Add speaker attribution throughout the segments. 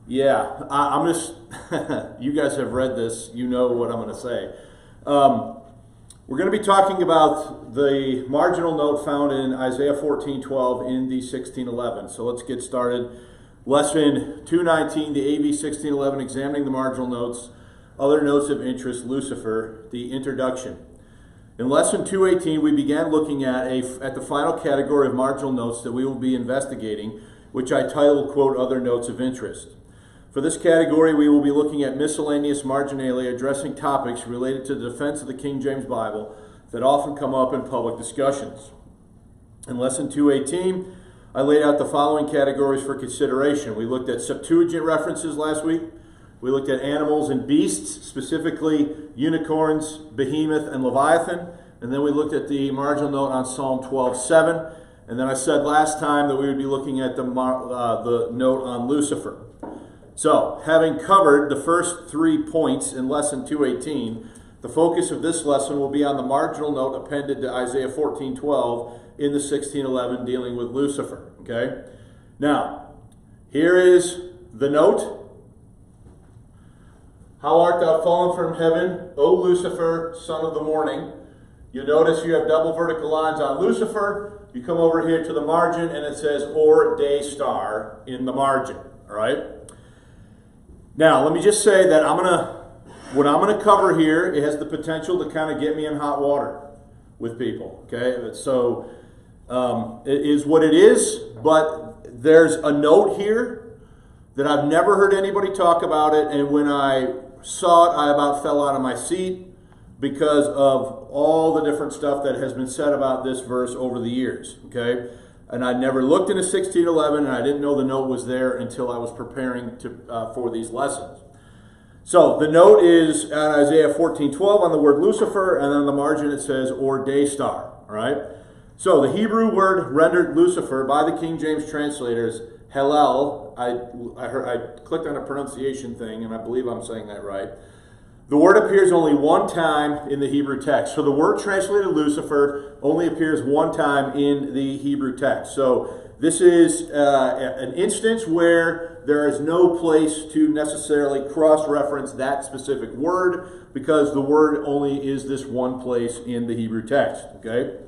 Speaker 1: Yeah, I'm just, you guys have read this, you know what I'm going to say. We're going to be talking about the marginal note found in Isaiah 14:12 in the 1611. So let's get started. Lesson 219, the AV 1611, examining the marginal notes, other notes of interest, Lucifer, the introduction. In lesson 218, we began looking at the final category of marginal notes that we will be investigating, which I titled, quote, other notes of interest. For this category, we will be looking at miscellaneous marginalia addressing topics related to the defense of the King James Bible that often come up in public discussions. In lesson 218, I laid out the following categories for consideration. We looked at Septuagint references last week. We looked at animals and beasts, specifically unicorns, behemoth, and leviathan. And then we looked at the marginal note on Psalm 12:7. And then I said last time that we would be looking at the note on Lucifer. So, having covered the first 3 points in lesson 218, the focus of this lesson will be on the marginal note appended to Isaiah 14:12 in the 1611 dealing with Lucifer. Okay? Now, here is the note. How art thou fallen from heaven, O Lucifer, son of the morning? You notice you have double vertical lines on Lucifer. You come over here to the margin and it says, or day star in the margin. All right? Now, let me just say that what I'm going to cover here, it has the potential to kind of get me in hot water with people. Okay? So, it is what it is, but there's a note here that I've never heard anybody talk about it, and when I saw it, I about fell out of my seat because of all the different stuff that has been said about this verse over the years. Okay? And I never looked into 1611, and I didn't know the note was there until I was preparing for these lessons. So the note is at Isaiah 14:12 on the word Lucifer, and on the margin it says, or day star. All right? So the Hebrew word rendered Lucifer by the King James translators, Hallel. I clicked on a pronunciation thing, and I believe I'm saying that right. The word appears only one time in the Hebrew text. So the word translated Lucifer only appears one time in the Hebrew text. So this is an instance where there is no place to necessarily cross-reference that specific word because the word only is this one place in the Hebrew text. Okay?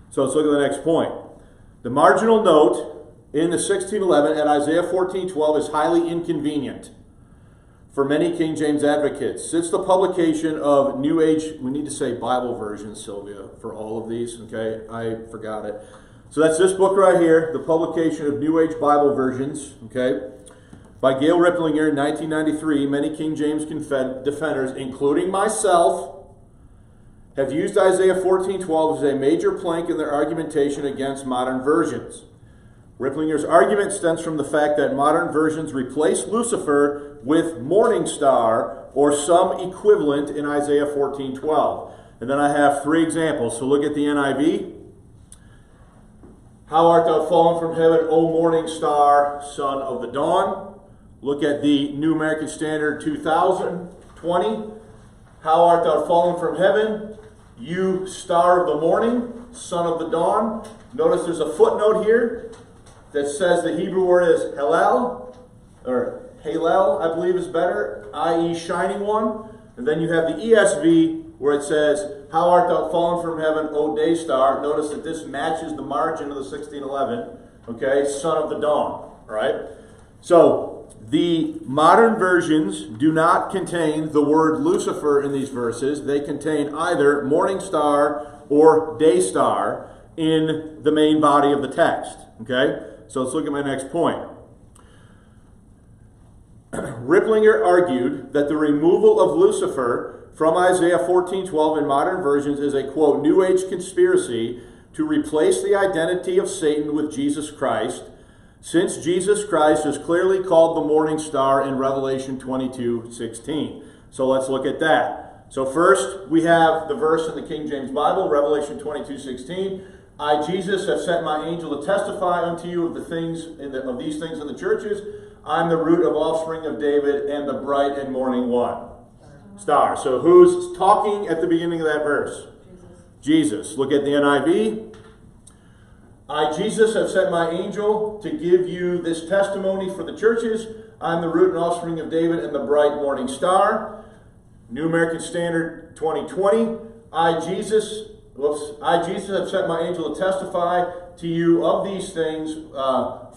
Speaker 1: So let's look at the next point. The marginal note in the 1611 at Isaiah 14:12 is highly inconvenient for many King James advocates. Since the publication of New Age, we need to say Bible version, Sylvia, for all of these, okay? I forgot it. So that's this book right here, the publication of New Age Bible versions, okay? By Gail Riplinger in 1993, many King James defenders, including myself, have used Isaiah 14:12 as a major plank in their argumentation against modern versions. Riplinger's argument stems from the fact that modern versions replace Lucifer with morning star or some equivalent in Isaiah 14:12. And then I have 3 examples. So look at the NIV. How art thou fallen from heaven, O morning star, son of the dawn? Look at the New American Standard 2020. How art thou fallen from heaven, you star of the morning, son of the dawn? Notice there's a footnote here that says the Hebrew word is Hallel, or Halel, I believe is better, i.e. shining one. And then you have the ESV where it says, how art thou fallen from heaven, O day star? Notice that this matches the margin of the 1611, okay, son of the dawn, all right? So the modern versions do not contain the word Lucifer in these verses. They contain either morning star or day star in the main body of the text, okay? So let's look at my next point. Riplinger argued that the removal of Lucifer from Isaiah 14:12 in modern versions is a, quote, New Age conspiracy to replace the identity of Satan with Jesus Christ, since Jesus Christ is clearly called the morning star in Revelation 22:16. So let's look at that. So first, we have the verse in the King James Bible, Revelation 22:16. I, Jesus, have sent my angel to testify unto you of the things of these things in the churches. I'm the root of offspring of David and the bright and morning one. Star. So who's talking at the beginning of that verse? Jesus. Look at the NIV. I, Jesus, have sent my angel to give you this testimony for the churches. I'm the root and offspring of David and the bright morning star. New American Standard 2020. I, Jesus have sent my angel to testify to you of these things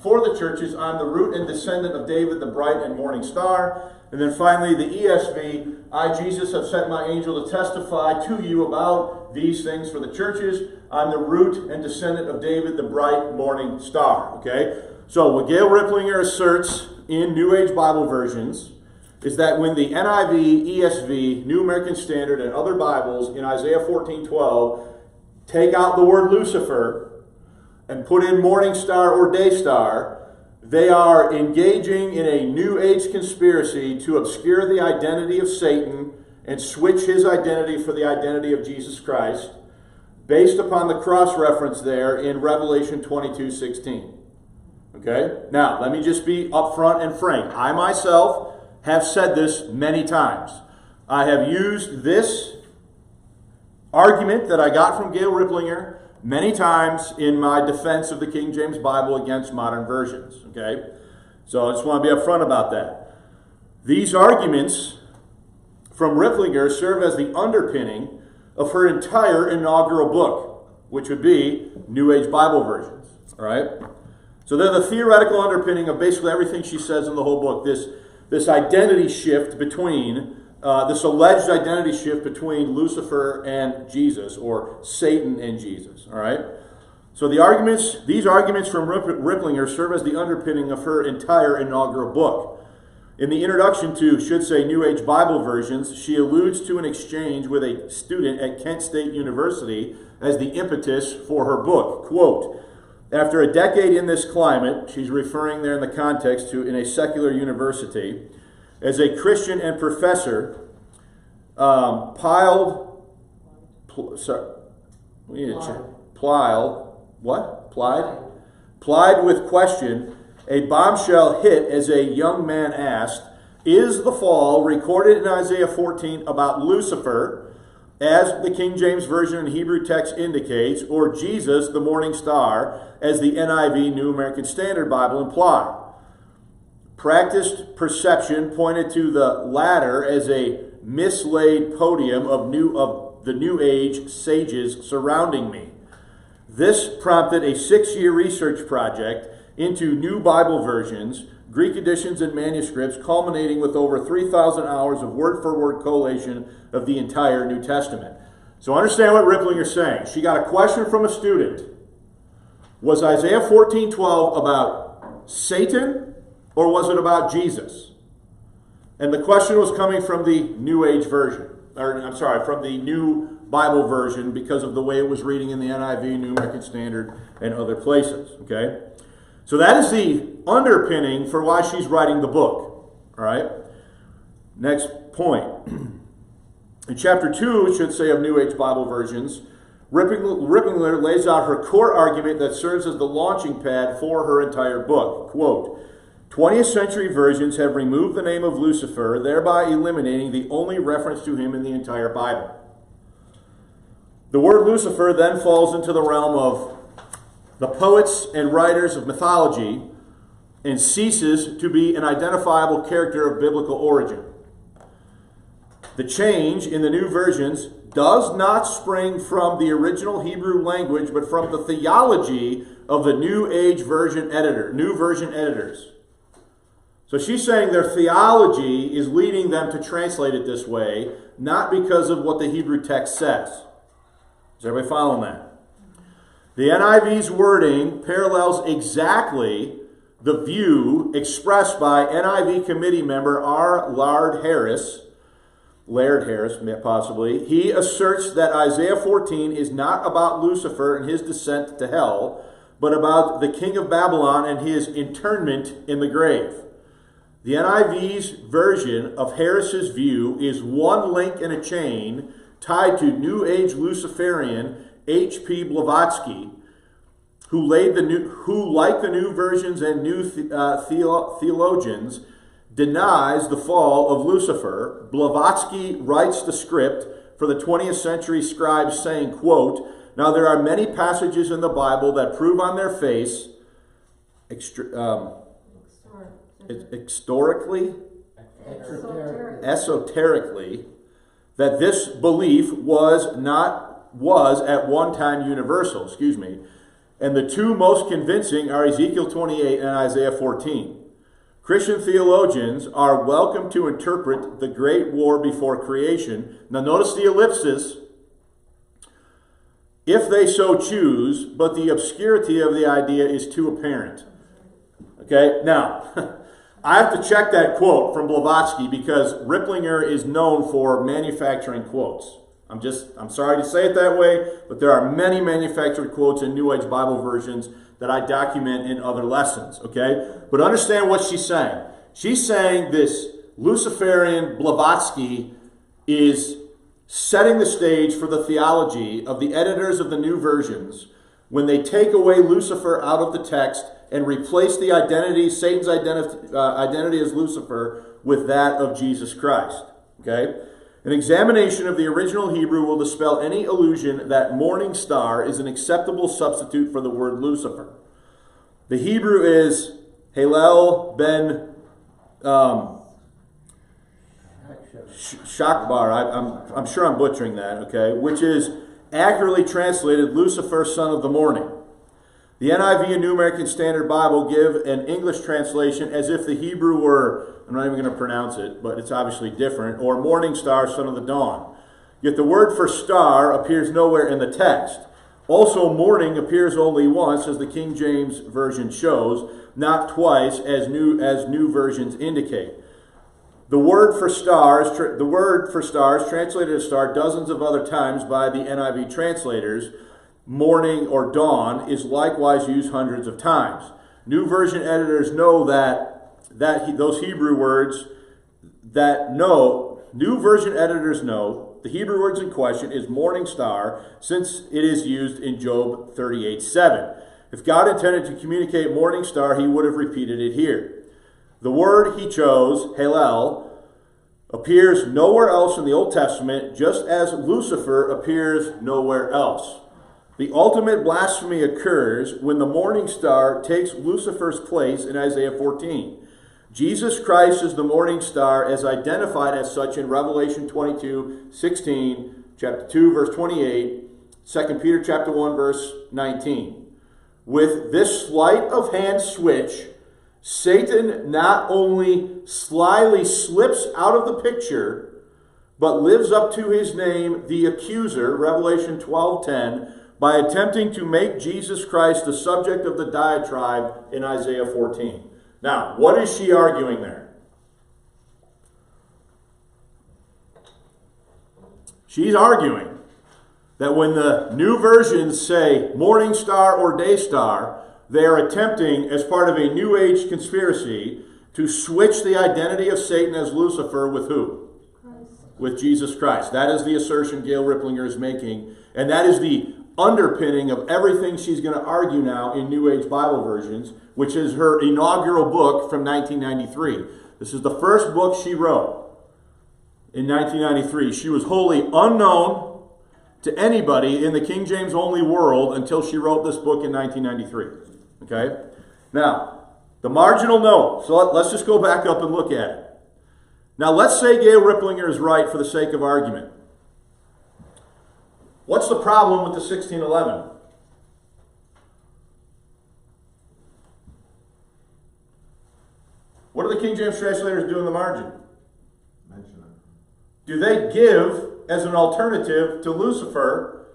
Speaker 1: for the churches. I'm the root and descendant of David, the bright and morning star. And then finally, the ESV, I, Jesus, have sent my angel to testify to you about these things for the churches. I'm the root and descendant of David, the bright morning star. Okay? So what Gail Riplinger asserts in New Age Bible versions is that when the NIV, ESV, New American Standard, and other Bibles in Isaiah 14:12 take out the word Lucifer and put in morning star or day star, they are engaging in a New Age conspiracy to obscure the identity of Satan and switch his identity for the identity of Jesus Christ, based upon the cross-reference there in Revelation 22:16. Okay? Now, let me just be upfront and frank. I myself have said this many times. I have used this argument that I got from Gail Riplinger many times in my defense of the King James Bible against modern versions. Okay? So I just want to be upfront about that. These arguments from Riplinger serve as the underpinning of her entire inaugural book, which would be New Age Bible versions. All right? So they're the theoretical underpinning of basically everything she says in the whole book. This identity shift between, this alleged identity shift between Lucifer and Jesus, or Satan and Jesus. All right? So these arguments from Riplinger serve as the underpinning of her entire inaugural book. In the introduction to, should say, New Age Bible versions, she alludes to an exchange with a student at Kent State University as the impetus for her book. Quote, after a decade in this climate, she's referring there in the context to in a secular university, as a Christian and professor, plied with question, a bombshell hit as a young man asked, is the fall recorded in Isaiah 14 about Lucifer, as the King James Version and Hebrew text indicates, or Jesus, the morning star, as the NIV, New American Standard Bible, imply? Practiced perception pointed to the latter as a mislaid podium of the New Age sages surrounding me. This prompted a 6-year research project into new Bible versions, Greek editions, and manuscripts, culminating with over 3,000 hours of word-for-word collation of the entire New Testament. So understand what Riplinger's saying. She got a question from a student. Was Isaiah 14:12 about Satan, or was it about Jesus? And the question was coming from the New Age version, from the New Bible version, because of the way it was reading in the NIV, New American Standard, and other places. Okay? So that is the underpinning for why she's writing the book. All right? Next point. In chapter 2, it should say, of New Age Bible versions, Riplinger lays out her core argument that serves as the launching pad for her entire book. Quote, 20th century versions have removed the name of Lucifer, thereby eliminating the only reference to him in the entire Bible. The word Lucifer then falls into the realm of the poets and writers of mythology and ceases to be an identifiable character of biblical origin. The change in the new versions does not spring from the original Hebrew language, but from the theology of the New Age version editors. So she's saying their theology is leading them to translate it this way, not because of what the Hebrew text says. Is everybody following that? The NIV's wording parallels exactly the view expressed by NIV committee member R. Laird Harris, possibly. He asserts that Isaiah 14 is not about Lucifer and his descent to hell, but about the king of Babylon and his internment in the grave. The NIV's version of Harris's view is one link in a chain tied to New Age Luciferian H.P. Blavatsky, who, like the new versions and new theologians, denies the fall of Lucifer. Blavatsky writes the script for the 20th century scribes, saying, quote, now there are many passages in the Bible that prove on their face esoterically, that this belief was at one time universal, and the two most convincing are Ezekiel 28 and Isaiah 14. Christian theologians are welcome to interpret the Great War before creation. Now notice the ellipsis. If they so choose, but the obscurity of the idea is too apparent. Okay, now, I have to check that quote from Blavatsky because Riplinger is known for manufacturing quotes. I'm sorry to say it that way, but there are many manufactured quotes in New Age Bible versions that I document in other lessons, okay? But understand what she's saying. She's saying this Luciferian Blavatsky is setting the stage for the theology of the editors of the new versions when they take away Lucifer out of the text and replace the identity, Satan's identity as Lucifer, with that of Jesus Christ. Okay? An examination of the original Hebrew will dispel any illusion that morning star is an acceptable substitute for the word Lucifer. The Hebrew is Hallel ben Shakbar, I'm sure I'm butchering that, okay, which is accurately translated Lucifer, son of the morning. The NIV and New American Standard Bible give an English translation as if the Hebrew were, I'm not even going to pronounce it, but it's obviously different, or morning star, son of the dawn. Yet the word for star appears nowhere in the text. Also, morning appears only once, as the King James Version shows, not twice, as new versions indicate. The word for stars translated as star dozens of other times by the NIV translators. Morning or dawn is likewise used hundreds of times. New version editors know those Hebrew words New version editors know the Hebrew words in question is morning star, since it is used in Job 38:7. If God intended to communicate morning star, he would have repeated it here. The word he chose, Hallel, appears nowhere else in the Old Testament, just as Lucifer appears nowhere else. The ultimate blasphemy occurs when the morning star takes Lucifer's place in Isaiah 14. Jesus Christ is the morning star as identified as such in Revelation 22:16, chapter 2, verse 28, 2 Peter chapter 1, verse 19. With this sleight of hand switch, Satan not only slyly slips out of the picture, but lives up to his name, the accuser, Revelation 12:10, by attempting to make Jesus Christ the subject of the diatribe in Isaiah 14. Now, what is she arguing there? She's arguing that when the new versions say morning star or day star, they are attempting, as part of a New Age conspiracy, to switch the identity of Satan as Lucifer with who? Christ. With Jesus Christ. That is the assertion Gail Riplinger is making, and that is the underpinning of everything she's going to argue now in New Age Bible versions, which is her inaugural book from 1993. This is the first book she wrote in 1993. She was wholly unknown to anybody in the King James only world until she wrote this book in 1993. Okay? Now, the marginal note. So let's just go back up and look at it. Now, let's say Gail Riplinger is right for the sake of argument. What's the problem with the 1611? What do the King James translators do in the margin? Mention it. Do they give as an alternative to Lucifer?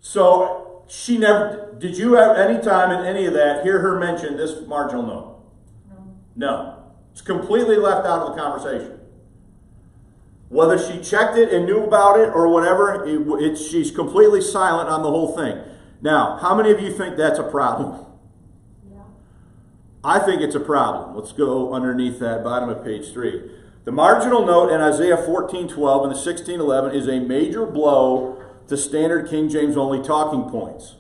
Speaker 1: So she never, did you at any time in any of that hear her mention this marginal note? No. It's completely left out of the conversation. Whether she checked it and knew about it or whatever, she's completely silent on the whole thing. Now, how many of you think that's a problem? Yeah. I think it's a problem. Let's go underneath that, bottom of page 3. The marginal note in Isaiah 14:12 and the 16:11 is a major blow to standard King James only talking points.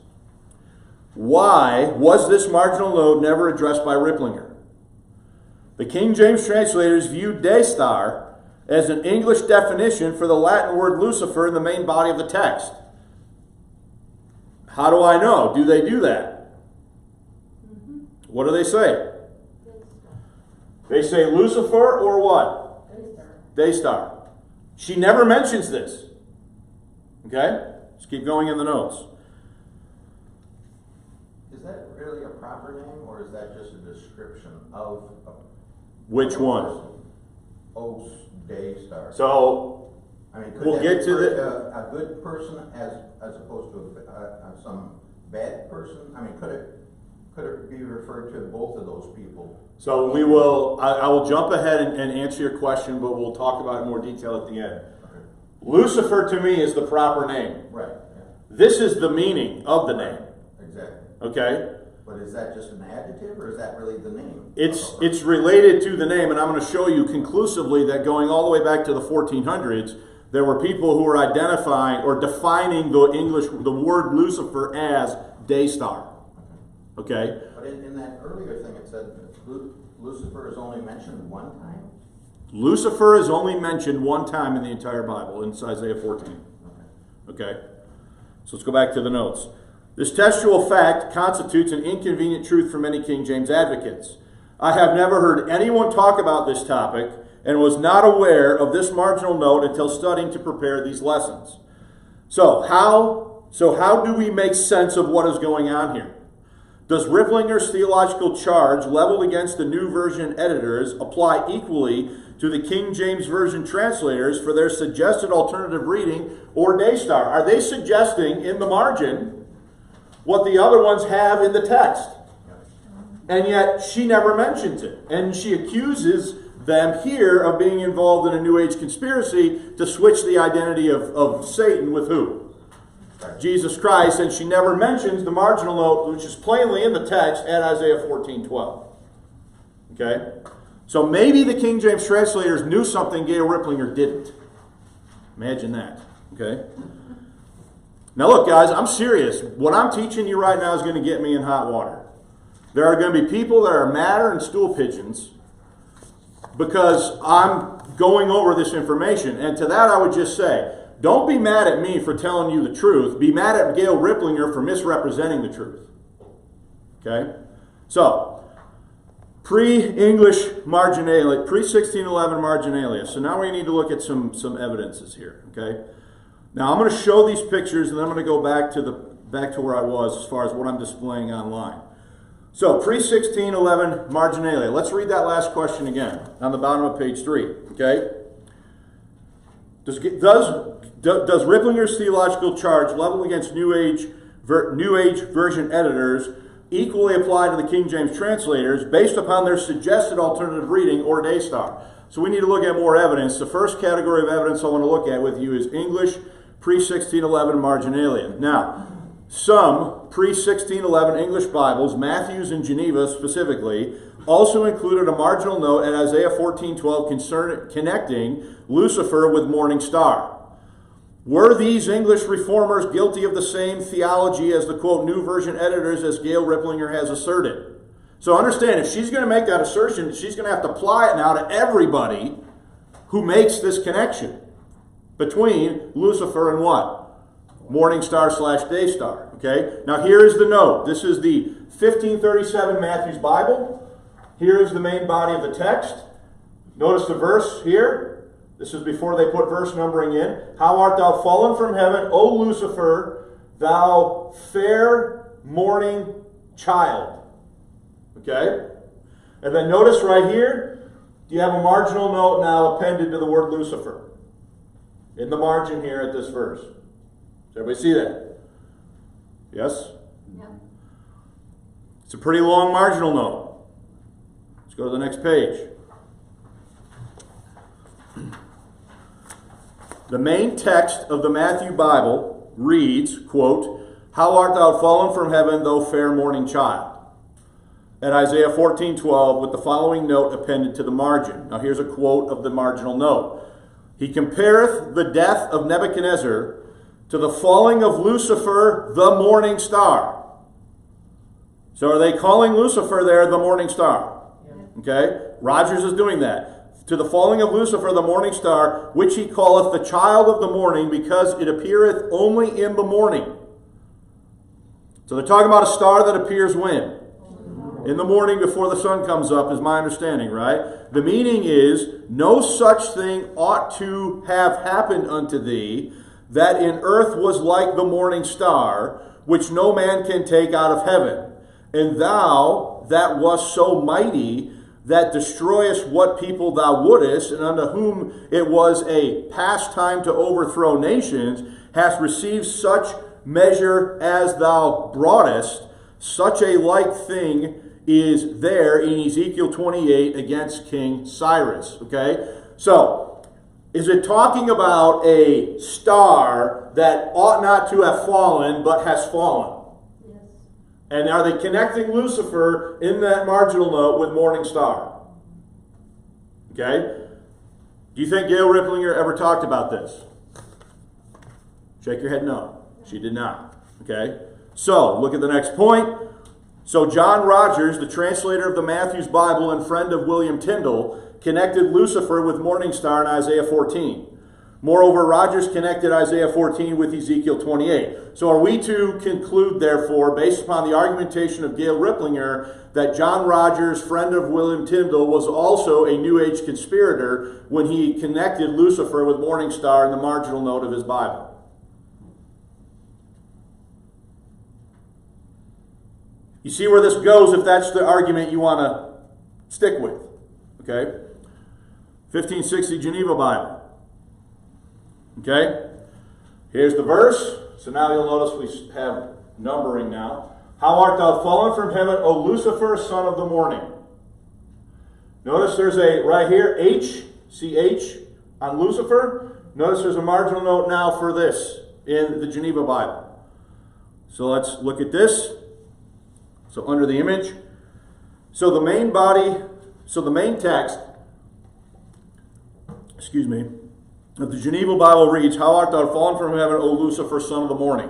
Speaker 1: Why was this marginal note never addressed by Riplinger? The King James translators viewed day star as an English definition for the Latin word Lucifer in the main body of the text. How do I know? Do they do that? What do they say? They say Lucifer or what? Day star. She never mentions this. Okay? Let's keep going in the notes.
Speaker 2: Is that really a proper name, or is that just a description of a
Speaker 1: Which one?
Speaker 2: person? Oh, day star.
Speaker 1: So,
Speaker 2: I mean, could
Speaker 1: we'll
Speaker 2: that
Speaker 1: get to
Speaker 2: refer
Speaker 1: the...
Speaker 2: a good person as opposed to some bad person? I mean, could it be referred to both of those people?
Speaker 1: So we will, I will jump ahead and answer your question, but we'll talk about it in more detail at the end.
Speaker 2: Okay.
Speaker 1: Lucifer to me is the proper name.
Speaker 2: Right. Yeah.
Speaker 1: This is the meaning of the name.
Speaker 2: Exactly.
Speaker 1: Okay?
Speaker 2: But is that just an adjective, or is that really the name?
Speaker 1: It's related to the name, and I'm going to show you conclusively that going all the way back to the 1400s, there were people who were identifying or defining the word Lucifer as day star. Okay?
Speaker 2: But in that earlier thing, it said Lucifer is only mentioned one time?
Speaker 1: Lucifer is only mentioned one time in the entire Bible, in Isaiah 14. Okay? So let's go back to the notes. This textual fact constitutes an inconvenient truth for many King James advocates. I have never heard anyone talk about this topic and was not aware of this marginal note until studying to prepare these lessons. So how do we make sense of what is going on here? Does Riplinger's theological charge leveled against the New Version editors apply equally to the King James Version translators for their suggested alternative reading or day star? Are they suggesting in the margin what the other ones have in the text? And yet she never mentions it. And she accuses them here of being involved in a New Age conspiracy to switch the identity of Satan with who? Jesus Christ, and she never mentions the marginal note, which is plainly in the text at Isaiah 14:12. Okay? So maybe the King James translators knew something Gail Riplinger didn't. Imagine that. Okay? Now look, guys, I'm serious. What I'm teaching you right now is going to get me in hot water. There are going to be people that are madder than stool pigeons because I'm going over this information. And to that I would just say, don't be mad at me for telling you the truth. Be mad at Gail Riplinger for misrepresenting the truth. Okay? So, pre-English marginalia, pre-1611 marginalia. So now we need to look at some evidences here. Okay? Now I'm going to show these pictures and then I'm going to go back to where I was as far as what I'm displaying online. So, pre-1611 marginalia. Let's read that last question again on the bottom of page 3. Okay? Does Riplinger's theological charge leveled against New Age version editors equally apply to the King James translators based upon their suggested alternative reading or day star? So we need to look at more evidence. The first category of evidence I want to look at with you is English pre-1611 marginalia. Now, some pre-1611 English Bibles, Matthew's and Geneva specifically, also included a marginal note at Isaiah 14:12 connecting Lucifer with morning star. Were these English reformers guilty of the same theology as the, quote, New Version editors as Gail Riplinger has asserted? So understand, if she's going to make that assertion, she's going to have to apply it now to everybody who makes this connection between Lucifer and what? Morning star / day star. Okay? Now here is the note. This is the 1537 Matthew's Bible. Here is the main body of the text. Notice the verse here. This is before they put verse numbering in. How art thou fallen from heaven, O Lucifer, thou fair morning child. Okay? And then notice right here, you have a marginal note now appended to the word Lucifer. In the margin here at this verse. Does everybody see that? Yes? Yeah. It's a pretty long marginal note. Let's go to the next page. The main text of the Matthew Bible reads, quote, How art thou fallen from heaven, thou fair morning child? At Isaiah 14:12, with the following note appended to the margin. Now here's a quote of the marginal note. He compareth the death of Nebuchadnezzar to the falling of Lucifer, the morning star. So are they calling Lucifer there the morning star? Yeah. Okay? Rogers is doing that. To the falling of Lucifer, the morning star, which he calleth the child of the morning, because it appeareth only in the morning. So they're talking about a star that appears when? In the morning before the sun comes up is my understanding, right? The meaning is, no such thing ought to have happened unto thee, that in earth was like the morning star, which no man can take out of heaven. And thou that wast so mighty, that destroyest what people thou wouldest, and unto whom it was a pastime to overthrow nations, hast received such measure as thou broughtest. Such a like thing is there in Ezekiel 28 against King Cyrus. Okay? So, is it talking about a star that ought not to have fallen, but has fallen? And are they connecting Lucifer in that marginal note with morning star? Okay? Do you think Gail Riplinger ever talked about this? Shake your head no. She did not. Okay? So, look at the next point. So, John Rogers, the translator of the Matthew's Bible and friend of William Tyndale, connected Lucifer with morning star in Isaiah 14. Moreover, Rogers connected Isaiah 14 with Ezekiel 28. So are we to conclude, therefore, based upon the argumentation of Gail Riplinger, that John Rogers, friend of William Tyndale, was also a New Age conspirator when he connected Lucifer with morning star in the marginal note of his Bible? You see where this goes if that's the argument you want to stick with. Okay? 1560 Geneva Bible. Okay? Here's the verse. So now you'll notice we have numbering now. How art thou fallen from heaven, O Lucifer, son of the morning? Notice there's a, right here, H, CH on Lucifer. Notice there's a marginal note now for this in the Geneva Bible. So let's look at this. So under the image. So the main body, so the main text, excuse me, of the Geneva Bible reads, How art thou fallen from heaven, O Lucifer, son of the morning?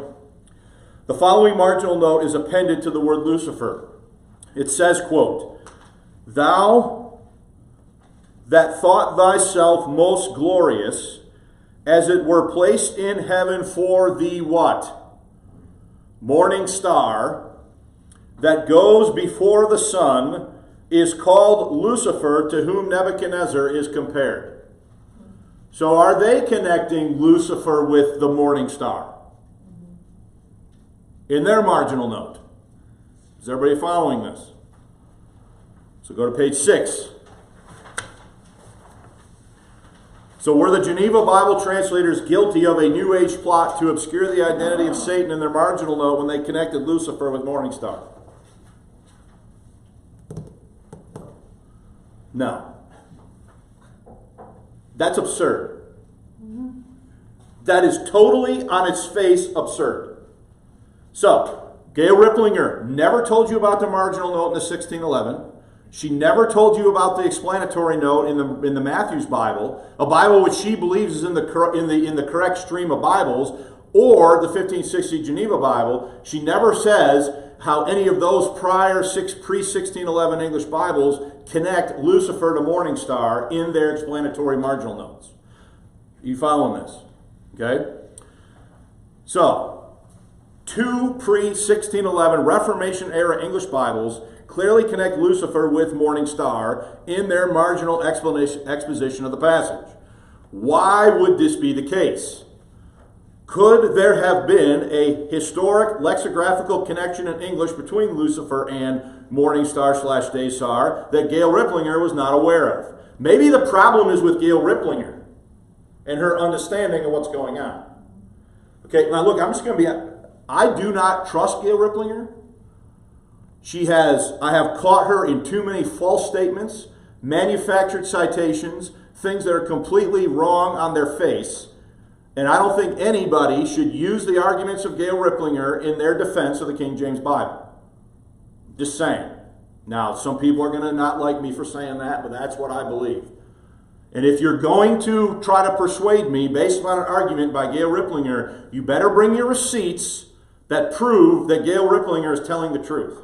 Speaker 1: The following marginal note is appended to the word Lucifer. It says, quote, Thou that thought thyself most glorious, as it were placed in heaven for the what? Morning star, that goes before the sun, is called Lucifer, to whom Nebuchadnezzar is compared. So are they connecting Lucifer with the morning star in their marginal note? Is everybody following this? So go to page 6. So were the Geneva Bible translators guilty of a New Age plot to obscure the identity of Satan in their marginal note when they connected Lucifer with morning star? No. That's absurd. That is totally on its face absurd. So, Gail Riplinger never told you about the marginal note in the 1611. She never told you about the explanatory note in the Matthew's Bible, a Bible which she believes is in the correct stream of Bibles, or the 1560 Geneva Bible. She never says how any of those prior pre-1611 English Bibles connect Lucifer to morning star in their explanatory marginal notes. Are you following this? Okay? So, two pre-1611 Reformation era English Bibles clearly connect Lucifer with morning star in their marginal exposition of the passage. Why would this be the case? Could there have been a historic lexicographical connection in English between Lucifer and morning star / day star that Gail Riplinger was not aware of? Maybe the problem is with Gail Riplinger and her understanding of what's going on. Okay, now look, I'm just going to be, I do not trust Gail Riplinger. I have caught her in too many false statements, manufactured citations, things that are completely wrong on their face. And I don't think anybody should use the arguments of Gail Riplinger in their defense of the King James Bible. Just saying. Now, some people are going to not like me for saying that, but that's what I believe. And if you're going to try to persuade me based upon an argument by Gail Riplinger, you better bring your receipts that prove that Gail Riplinger is telling the truth.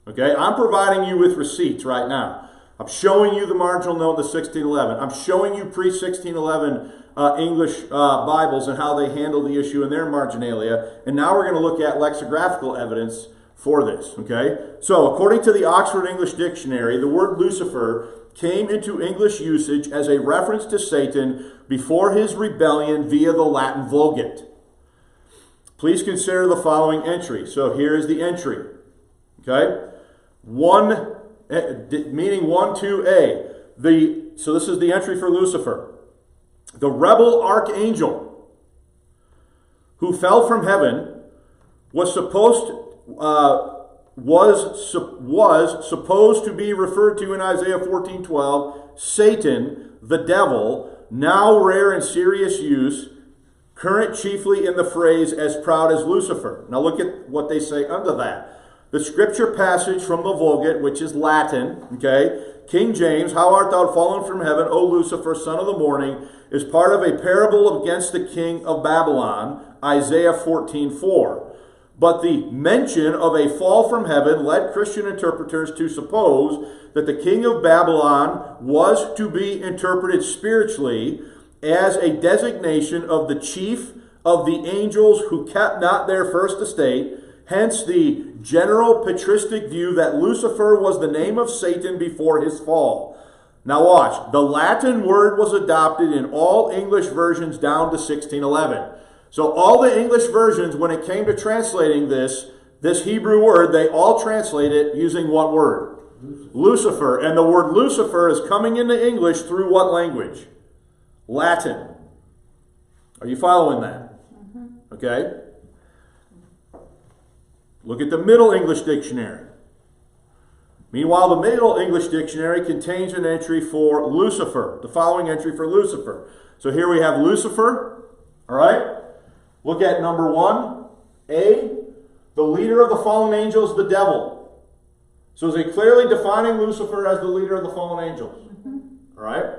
Speaker 1: Okay? I'm providing you with receipts right now. I'm showing you the marginal note in the 1611. I'm showing you pre-1611 English Bibles and how they handle the issue in their marginalia. And now we're going to look at lexicographical evidence for this, okay? So, according to the Oxford English Dictionary, the word Lucifer came into English usage as a reference to Satan before his rebellion via the Latin Vulgate. Please consider the following entry. So here is the entry, okay? Meaning 1-2a. So this is the entry for Lucifer. The rebel archangel who fell from heaven was supposed to be referred to in Isaiah 14:12, Satan, the devil, now rare in serious use, current chiefly in the phrase as proud as Lucifer. Now look at what they say under that. The scripture passage from the Vulgate, which is Latin, okay, King James, how art thou fallen from heaven, O Lucifer, son of the morning, is part of a parable against the king of Babylon, Isaiah 14:4. But the mention of a fall from heaven led Christian interpreters to suppose that the king of Babylon was to be interpreted spiritually as a designation of the chief of the angels who kept not their first estate, hence the general patristic view that Lucifer was the name of Satan before his fall. Now watch, the Latin word was adopted in all English versions down to 1611. So all the English versions, when it came to translating this Hebrew word, they all translate it using what word? Lucifer. And the word Lucifer is coming into English through what language? Latin. Are you following that? Okay. Look at the Middle English Dictionary. Meanwhile, the Middle English Dictionary contains an entry for Lucifer, the following entry for Lucifer. So here we have Lucifer, all right? Look at number 1, the leader of the fallen angels, the devil. So is it clearly defining Lucifer as the leader of the fallen angels? All right?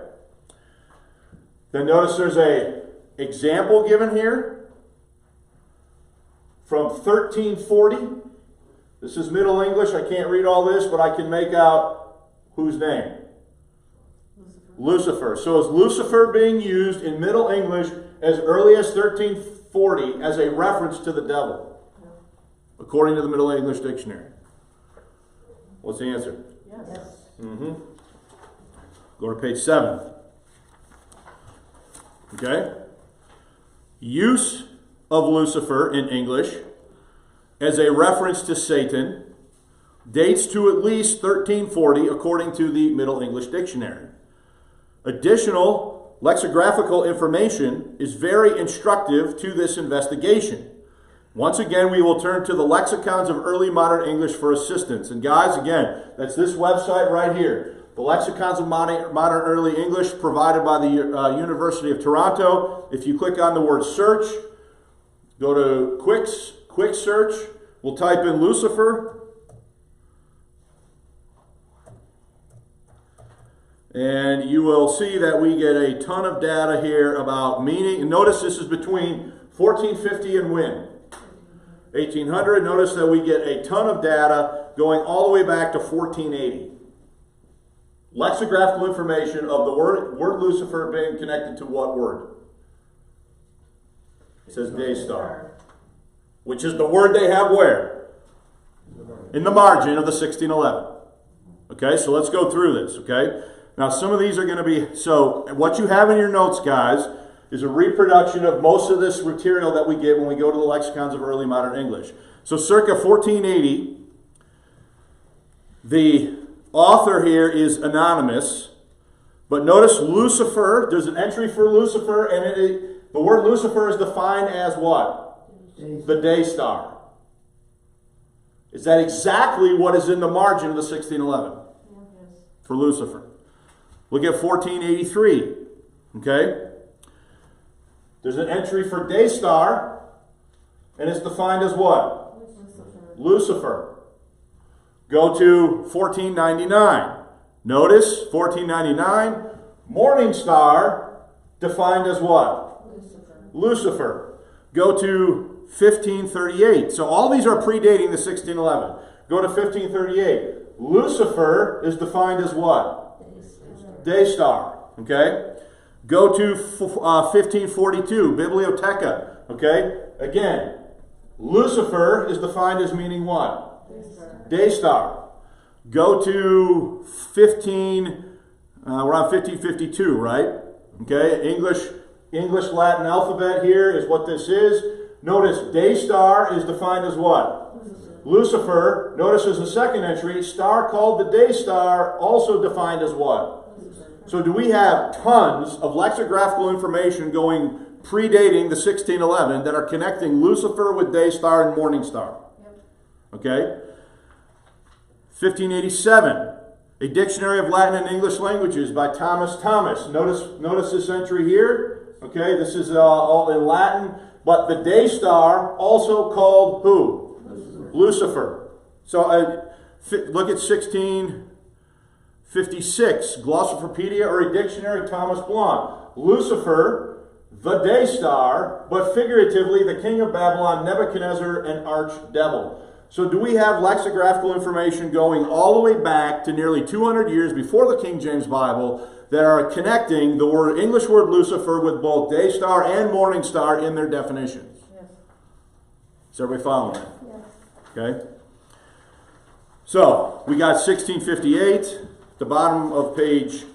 Speaker 1: Then notice there's an example given here from 1340. This is Middle English. I can't read all this, but I can make out whose name? Lucifer. So is Lucifer being used in Middle English as early as 1340 as a reference to the devil? According to the Middle English Dictionary. What's the answer?
Speaker 3: Yes.
Speaker 1: Go to page 7. Okay? Use of Lucifer in English as a reference to Satan dates to at least 1340 according to the Middle English Dictionary. Additional lexicographical information is very instructive to this investigation. Once again, we will turn to the lexicons of early modern English for assistance. And guys, again, that's this website right here. The Lexicons of Modern Early English provided by the University of Toronto. If you click on the word search, go to quick search, we'll type in Lucifer. And you will see that we get a ton of data here about meaning. And notice this is between 1450 and when? 1800. Notice that we get a ton of data going all the way back to 1480. Lexicographical information of the word Lucifer being connected to what word? It says day star. Which is the word they have where? In the margin of the 1611. Okay, so let's go through this, okay? Now some of these are going to be, so what you have in your notes, guys, is a reproduction of most of this material that we get when we go to the lexicons of early modern English. So circa 1480, the author here is anonymous, but notice Lucifer, there's an entry for Lucifer, and the word Lucifer is defined as what? The day star. Is that exactly what is in the margin of the 1611? Yes. For Lucifer. Look at 1483. Okay? There's an entry for day star, and it's defined as what? Lucifer. Go to 1499. Notice 1499, morning star, defined as what? Lucifer. Go to 1538. So all these are predating the 1611. Go to 1538. Lucifer is defined as what? Day star. Okay? Go to 1542, Biblioteca. Okay? Again, Lucifer is defined as meaning what? Day star. Go to 15, we're on 1552, right? Okay, English Latin alphabet here is what this is. Notice day star is defined as what? Lucifer. Notice there's a second entry, star called the day star, also defined as what? So do we have tons of lexicographical information going predating the 1611 that are connecting Lucifer with day star and morning star? Okay? 1587, a dictionary of Latin and English languages by Thomas. Notice this entry here. Okay, this is all in Latin. But the day star, also called who? Lucifer. So look at 1656, Glossopedia or a dictionary, Thomas Blanc. Lucifer, the day star, but figuratively the king of Babylon, Nebuchadnezzar, an archdevil. So do we have lexicographical information going all the way back to nearly 200 years before the King James Bible that are connecting the English word Lucifer with both day star and morning star in their definitions? Yes. Is everybody following that? Yes. Okay. So we got 1658, the bottom of page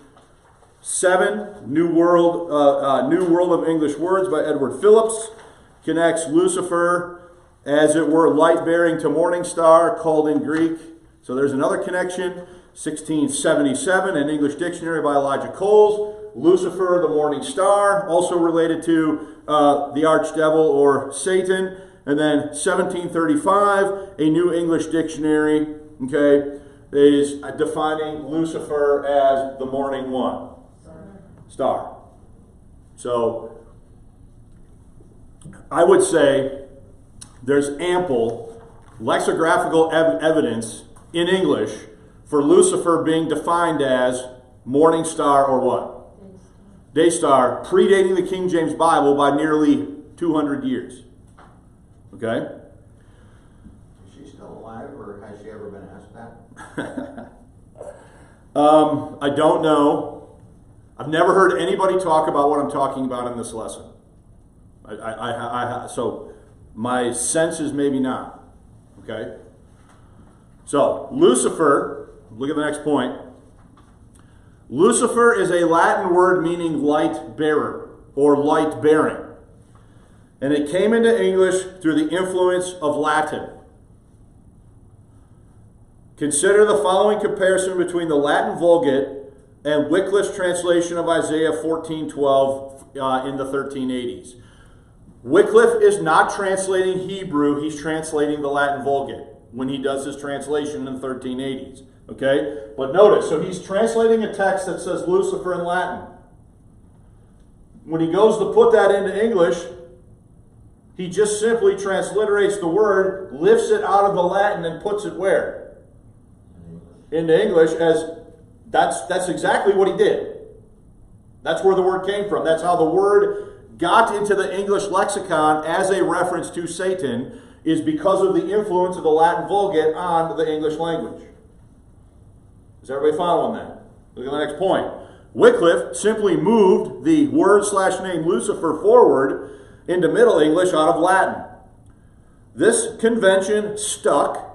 Speaker 1: 7, New World of English Words by Edward Phillips, connects Lucifer, as it were, light-bearing to morning star, called in Greek. So there's another connection. 1677, an English dictionary by Elijah Coles. Lucifer, the morning star, also related to the archdevil or Satan. And then 1735, a New English dictionary, okay, is defining Lucifer as the morning one. Star. So I would say there's ample lexicographical evidence in English for Lucifer being defined as morning star or what? Day star, predating the King James Bible by nearly 200 years. Okay?
Speaker 2: Is she still alive, or has she ever been asked that?
Speaker 1: I don't know. I've never heard anybody talk about what I'm talking about in this lesson. So my sense is maybe not. Okay? So, Lucifer, look at the next point. Lucifer is a Latin word meaning light bearer or light bearing. And it came into English through the influence of Latin. Consider the following comparison between the Latin Vulgate and Wycliffe's translation of Isaiah 14:12 in the 1380s. Wycliffe is not translating Hebrew, he's translating the Latin Vulgate when he does his translation in the 1380s. Okay? But notice, so he's translating a text that says Lucifer in Latin. When he goes to put that into English, he just simply transliterates the word, lifts it out of the Latin, and puts it where? Into English, as that's exactly what he did. That's where the word came from. That's how the word got into the English lexicon as a reference to Satan, is because of the influence of the Latin Vulgate on the English language. Is everybody following that? Look at the next point. Wycliffe simply moved the word/name Lucifer forward into Middle English out of Latin. This convention stuck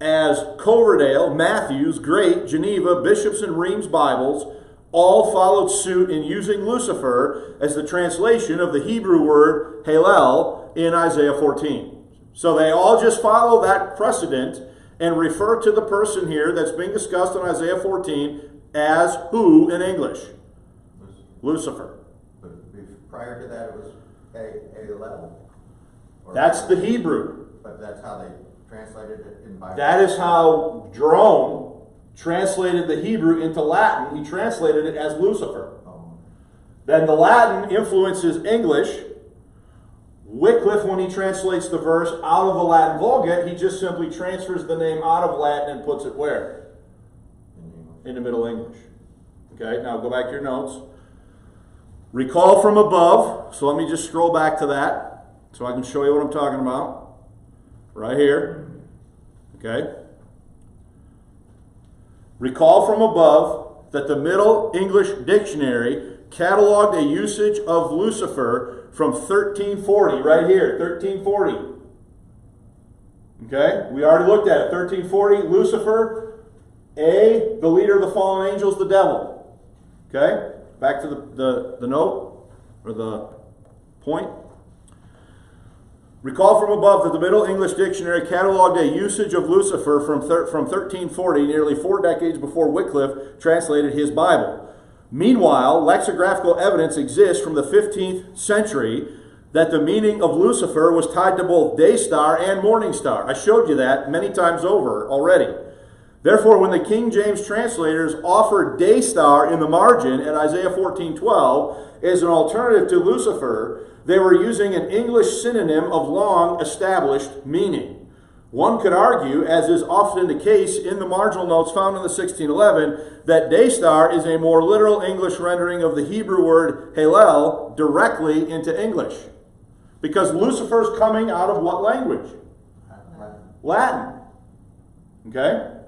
Speaker 1: as Coverdale, Matthews, Great, Geneva, Bishops, and Reims Bibles all followed suit in using Lucifer as the translation of the Hebrew word Hallel in Isaiah 14. So they all just follow that precedent and refer to the person here that's being discussed in Isaiah 14 as who in English? Lucifer.
Speaker 2: But prior to that it was Hallel.
Speaker 1: That's the Hebrew.
Speaker 2: But that's how they translated it in Bible.
Speaker 1: That is how Jerome translated the Hebrew into Latin. He translated it as Lucifer.
Speaker 2: Oh.
Speaker 1: Then the Latin influences English. Wycliffe, when he translates the verse out of the Latin Vulgate, he just simply transfers the name out of Latin and puts it where? Into Middle English. Okay, now go back to your notes. Recall from above. So let me just scroll back to that so I can show you what I'm talking about. Right here. Okay. Recall from above that the Middle English Dictionary cataloged a usage of Lucifer from 1340, right here, 1340. Okay, we already looked at it. 1340, Lucifer, the leader of the fallen angels, the devil. Okay, back to the note, or the point. Recall from above that the Middle English Dictionary cataloged a usage of Lucifer from 1340, nearly 4 decades before Wycliffe translated his Bible. Meanwhile, lexicographical evidence exists from the 15th century that the meaning of Lucifer was tied to both day star and morning star. I showed you that many times over already. Therefore, when the King James translators offered day star in the margin at Isaiah 14:12 as an alternative to Lucifer, they were using an English synonym of long established meaning. One could argue, as is often the case in the marginal notes found in the 1611, that day star is a more literal English rendering of the Hebrew word Hallel directly into English. Because Lucifer's coming out of what language? Latin. Okay?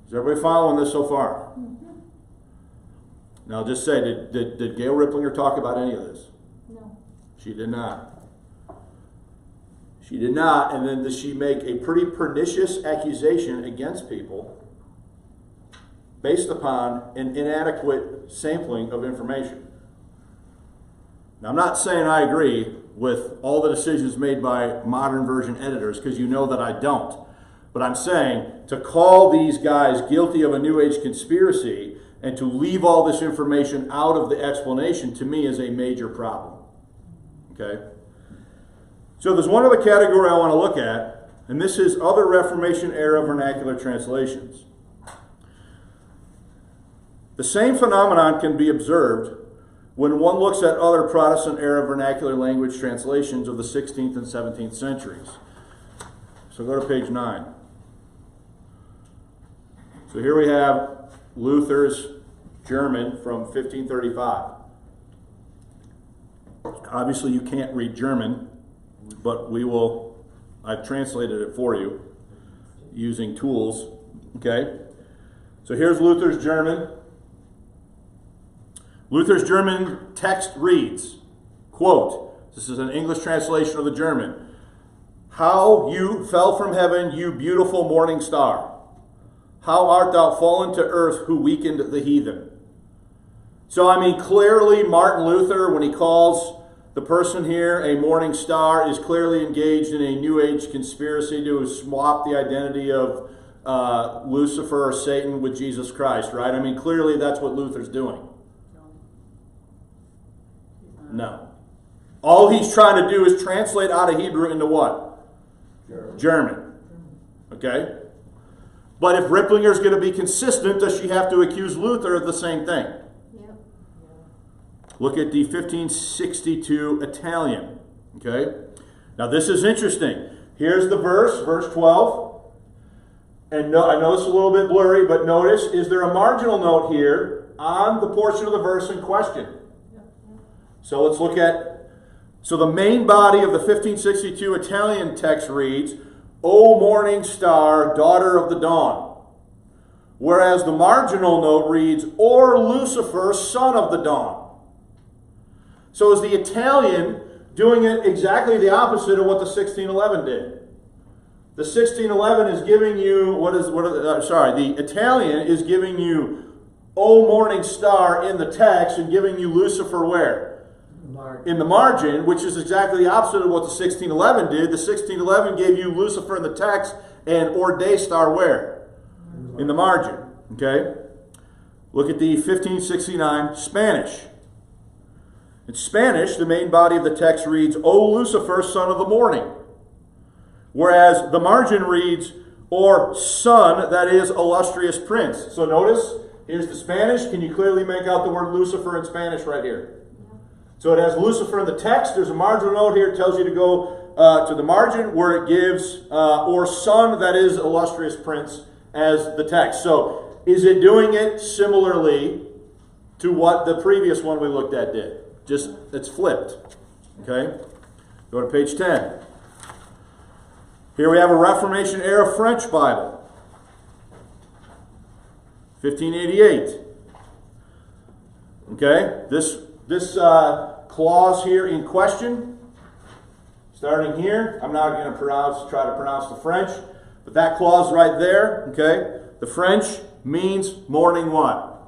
Speaker 1: Is everybody following this so far? Now just say, did Gail Riplinger talk about any of this?
Speaker 3: No.
Speaker 1: She did not. She did not, and then does she make a pretty pernicious accusation against people based upon an inadequate sampling of information. Now, I'm not saying I agree with all the decisions made by modern version editors, because you know that I don't. But I'm saying to call these guys guilty of a New Age conspiracy and to leave all this information out of the explanation, to me, is a major problem. Okay? So there's one other category I want to look at, and this is other Reformation-era vernacular translations. The same phenomenon can be observed when one looks at other Protestant-era vernacular language translations of the 16th and 17th centuries. So go to page 9. So here we have Luther's German from 1535. Obviously you can't read German, but I've translated it for you using tools. Okay? So here's Luther's German. Luther's German text reads, quote, this is an English translation of the German, "How you fell from heaven, you beautiful morning star. How art thou fallen to earth, who weakened the heathen." So, I mean, clearly Martin Luther, when he calls the person here a morning star, is clearly engaged in a New Age conspiracy to swap the identity of Lucifer or Satan with Jesus Christ, right? I mean, clearly that's what Luther's doing. No. All he's trying to do is translate out of Hebrew into what? German. Okay? But if Riplinger's going to be consistent, does she have to accuse Luther of the same thing?
Speaker 3: Yep.
Speaker 1: Look at the 1562 Italian. Okay? Now this is interesting. Here's the verse 12. And I know it's a little bit blurry, but notice, is there a marginal note here on the portion of the verse in question? So let's look at, so the main body of the 1562 Italian text reads, "O morning star, daughter of the dawn." Whereas the marginal note reads, "Or Lucifer, son of the dawn." So is the Italian doing it exactly the opposite of what the 1611 did? The 1611 is giving you, the Italian is giving you "O morning star" in the text and giving you Lucifer where? In the margin, which is exactly the opposite of what the 1611 did. The 1611 gave you Lucifer in the text and "or day star" where? In the margin. Okay? Look at the 1569 Spanish. In Spanish, the main body of the text reads, "O Lucifer, son of the morning." Whereas the margin reads, "or son, that is, illustrious prince." So notice, here's the Spanish. Can you clearly make out the word Lucifer in Spanish right here? So it has Lucifer in the text. There's a marginal note here. It tells you to go to the margin where it gives "or son, that is, illustrious prince" as the text. So is it doing it similarly to what the previous one we looked at did? Just, it's flipped. Okay? Go to page 10. Here we have a Reformation-era French Bible. 1588. Okay? This clause here in question starting here. I'm not going to try to pronounce the French, but that clause right there, okay? The French means morning what?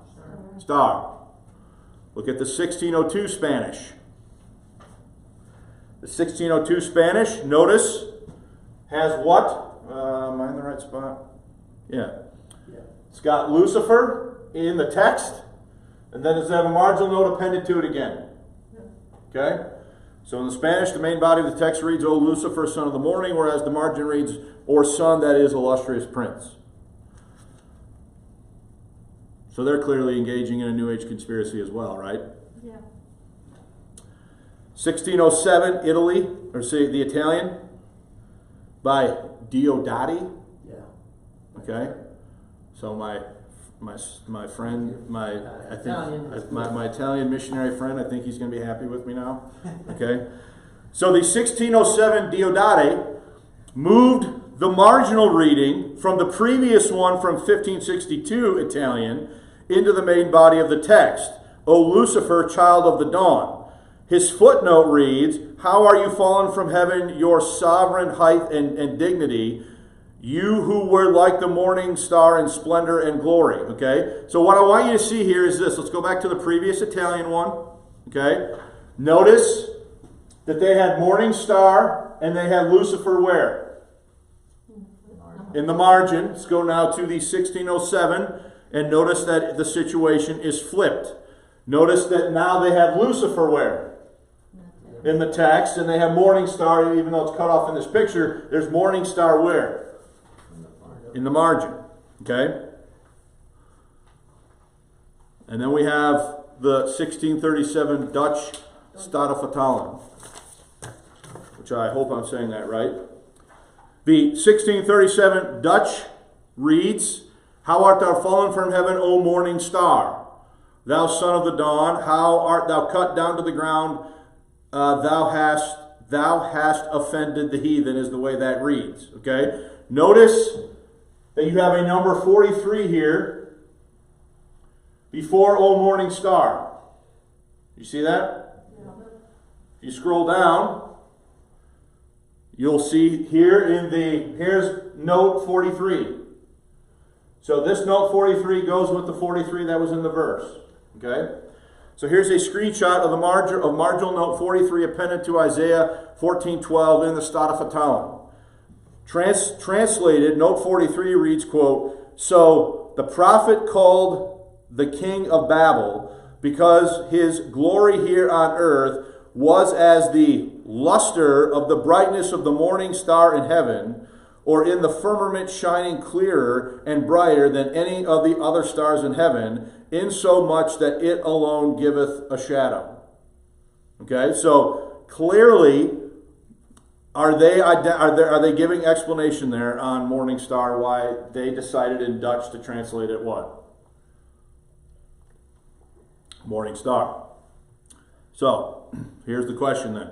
Speaker 1: Star. Look at the 1602 Spanish. The 1602 Spanish, notice, has what? Am I in the right spot? Yeah. It's got Lucifer in the text, and then it's have a marginal note appended to it again. Okay? So in the Spanish, the main body of the text reads, O Lucifer, son of the morning, whereas the margin reads, or son, that is, illustrious prince. So they're clearly engaging in a New Age conspiracy as well, right?
Speaker 3: Yeah.
Speaker 1: 1607, Italy, or say the Italian, by Diodati.
Speaker 4: Yeah.
Speaker 1: Okay? So my friend, my Italian missionary friend, I think he's going to be happy with me now. Okay? So the 1607 Diodati moved the marginal reading from the previous one from 1562 Italian into the main body of the text. O Lucifer, child of the dawn. His footnote reads, How are you fallen from heaven, your sovereign height and dignity, you who were like the morning star in splendor and glory. Okay? So what I want you to see here is this. Let's go back to the previous Italian one. Okay? Notice that they had morning star and they had Lucifer where? In the margin. Let's go now to the 1607 and notice that the situation is flipped. Notice that now they have Lucifer where? In the text, and they have morning star, even though it's cut off in this picture, there's morning star where? In the margin. Okay? And then we have the 1637 Dutch Statenvertaling, which I hope I'm saying that right. The 1637 Dutch reads, How art thou fallen from heaven, O morning star? Thou son of the dawn, how art thou cut down to the ground? Thou hast offended the heathen, is the way that reads. Okay? Notice that you have a number 43 here before O morning star. You see that?
Speaker 3: Yeah.
Speaker 1: If you scroll down, you'll see here's note 43. So this note 43 goes with the 43 that was in the verse. Okay? So here's a screenshot of the marginal note 43 appended to Isaiah 14:12 in the Statenvertaling. Translated, note 43 reads, quote, So the prophet called the king of Babel because his glory here on earth was as the luster of the brightness of the morning star in heaven, or in the firmament shining clearer and brighter than any of the other stars in heaven, insomuch that it alone giveth a shadow. Okay, so clearly, are they giving explanation there on morning star why they decided in Dutch to translate it what? Morning star. So, here's the question then.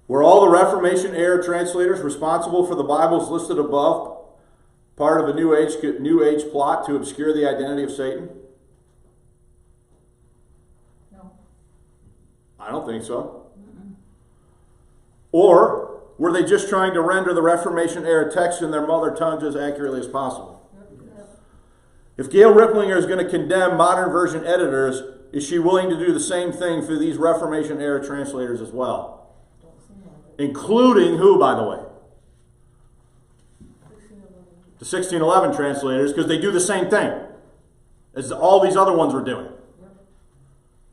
Speaker 1: Were all the Reformation era translators responsible for the Bibles listed above part of a New Age plot to obscure the identity of Satan?
Speaker 3: No.
Speaker 1: I don't think so. Or were they just trying to render the Reformation era text in their mother tongues as accurately as possible? If Gail Riplinger is going to condemn modern version editors, is she willing to do the same thing for these Reformation era translators as well? Including who, by the way? The 1611 translators, because they do the same thing as all these other ones were doing.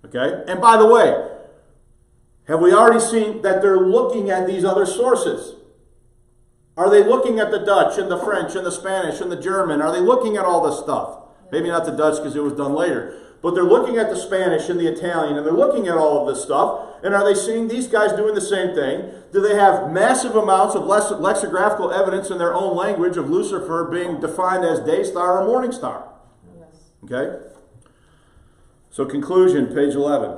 Speaker 1: Okay? And by the way, have we already seen that they're looking at these other sources? Are they looking at the Dutch and the French and the Spanish and the German? Are they looking at all this stuff? Maybe not the Dutch because it was done later. But they're looking at the Spanish and the Italian, and they're looking at all of this stuff. And are they seeing these guys doing the same thing? Do they have massive amounts of lexicographical evidence in their own language of Lucifer being defined as day star or morning star?
Speaker 3: Yes.
Speaker 1: Okay? So conclusion, page 11.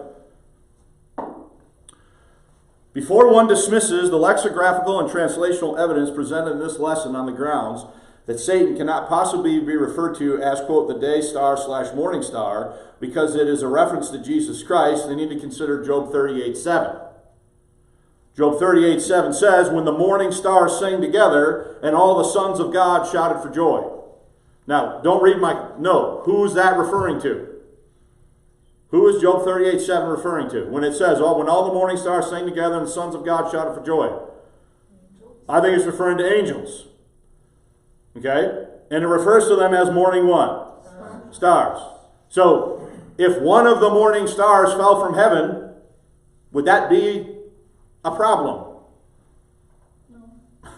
Speaker 1: Before one dismisses the lexicographical and translational evidence presented in this lesson on the grounds that Satan cannot possibly be referred to as, quote, the day star / morning star, because it is a reference to Jesus Christ, they need to consider Job 38:7. Job 38:7 says, when the morning stars sang together and all the sons of God shouted for joy. Now, don't read my note. Who's that referring to? Who is Job 38:7 referring to? When it says, oh, when all the morning stars sang together and the sons of God shouted for joy. I think it's referring to angels. Okay? And it refers to them as morning what? Stars. So, if one of the morning stars fell from heaven, would that be a problem?
Speaker 3: No.